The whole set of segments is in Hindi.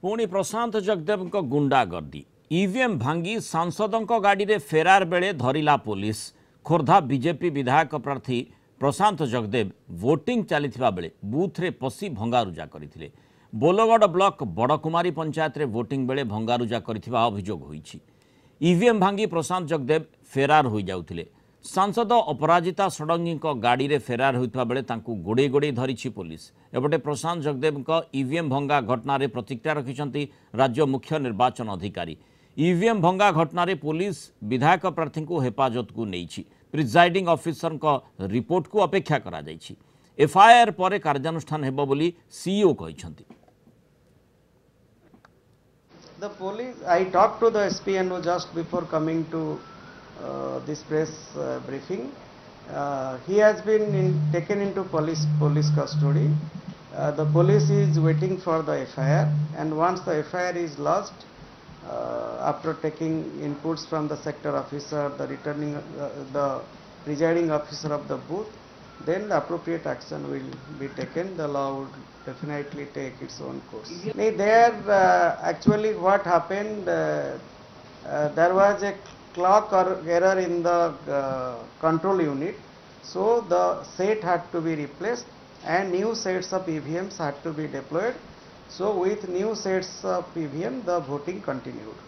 पुणी प्रशांत जगदेव गुंडागर्दी ईवीएम भांगी सांसदों गाड़ी रे फेरार बेले धरिला पुलिस। खोर्धा बीजेपी विधायक प्रार्थी प्रशांत जगदेव वोटिंग चली बेले बूथ रे पशी भंगारुजा करथिले। बोलगढ़ ब्लॉक बड़कुमारी पंचायत रे वोटिंग बेले भंगारुजा करथिबा अभियोग होईछि। ईवीएम भांगी प्रशांत जगदेव फेरार हो जाउथिले। सांसद अपराजिता षडंगी गाड़ी रे फेरार होता बेले तांकू गोड़े गोड़े धरिछि पुलिस। एपटे प्रशांत जगदेव ईवीएम भंगा घटना रे प्रतिक्रिया रखिछंती राज्य मुख्य निर्वाचन अधिकारी। ईवीएम भंगा घटना रे पुलिस विधायक प्रार्थी को हेफाजत को नहीं। प्रिजाइडिंग ऑफिसर का रिपोर्ट को अपेक्षा करा जायछि। एफआईआर पर कार्यानुष्ठान हेबो बोली CEO कहिछंती। The police, I talked to the SPNO just before coming to this press briefing. He has been taken into police custody. The police is waiting for the FIR, and once the FIR is lodged, after taking inputs from the sector officer, the presiding officer of the booth, then the appropriate action will be taken. The law would definitely take its own course. There actually what happened, there was a clock or error in the control unit, so the set had to be replaced and new sets of EVMs had to be deployed. So with new sets of EVM the voting continued.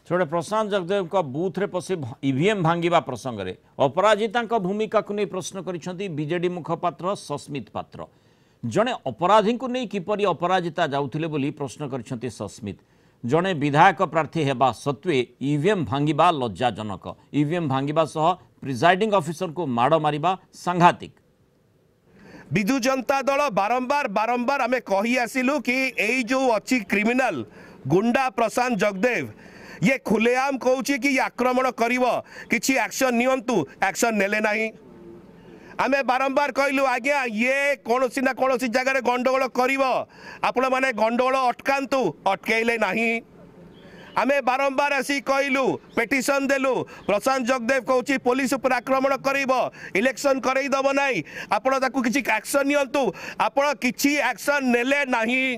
छोड़े प्रशांत जगदेव का बूथ रे पसी ईवीएम भांगिबा प्रसंग रे अपराजिता भूमिका को नहीं प्रश्न करिसेंती बीजेडी मुखपात्र सस्मित पात्र। जड़े अपराधी को नहीं किपरि अपराजिता जाउथिले बोली प्रश्न करिसेंती सस्मित। जड़े विधायक प्रार्थी हेबा सत्वे ईवीएम भांगिबा लज्जाजनक। ईवीएम भांगिबा सह प्रिजाइडिंग ऑफिसर को माड़ मारिबा सांघातिक। विजु जनता दल बारंबार आमे कही आसिलु कि एई जो अछि क्रिमिनल गुंडा प्रशांत जगदेव ये खुलेआम कहूँ कि आक्रमण करिवो किछि एक्शन नियंतु, एक्शन नेले नहीं। आमे बारंबार कहलु आज्ञा ये कोनोसी ना कोनोसी जगह रे गंडगोल करिवो, आपण माने गंडगोल अटकांतु, अटकेले नहीं। आमे बारंबार आसी कहलु पेटिशन देलु प्रशांत जगदेव कहूँ पुलिस उपर आक्रमण करिवो, इलेक्शन करई दबो नहीं, आपण ताकू किछि एक्शन नियंतु, आपण किछि एक्शन नेले नहीं।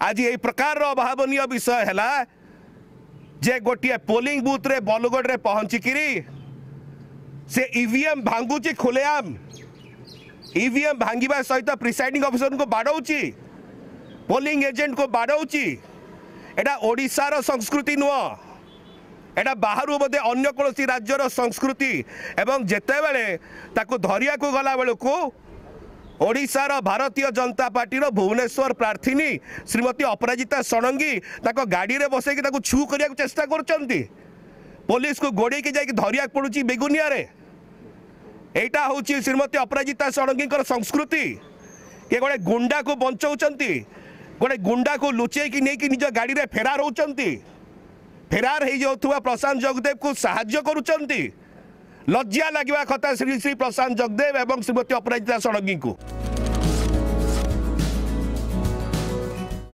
आज एई प्रकार रो अभावनीय विषय हैला जे गोटे पोलिंग बूथ रे बोलगढ़ रे पहुंचिकी से ईवीएम भांगुची खुलेआम। ईवीएम भांगिबा सहित प्रिसाइडिंग ऑफिसर को बाड़ौची, पोलिंग एजेंट को बाड़ौची। एटा ओडिशार संस्कृति नुह, एटा बाहरु बोधे अन्य कोनोसी राज्यर संस्कृति। एवं जेतेबेले ताकू धरिया को गला बेलकू ओडिशार भारतीय जनता पार्टी भुवनेश्वर प्रार्थीनी श्रीमती अपराजिता षडंगी ताको गाड़ी रे बसैकी ताको छू करिया चेष्टा करचंती। पुलिस को गोड़े की जाके धरिया पड़ुची बेगुनिया रे। एटा होची श्रीमती अपराजिता षडंगी संस्कृति। के गोटे गुंडा को बंचौचंती, गोटे गुंडा को लुचै की नहीं कि निज गाड़ी रे फेरार होचंती। फेरार हो जाउथुवा प्रशांत जगदेव को सहाय्य करुचंती। लज्जा लगे कथा श्री प्रशांत जगदेव एवं श्रीमती अपराजिता षडंगी को।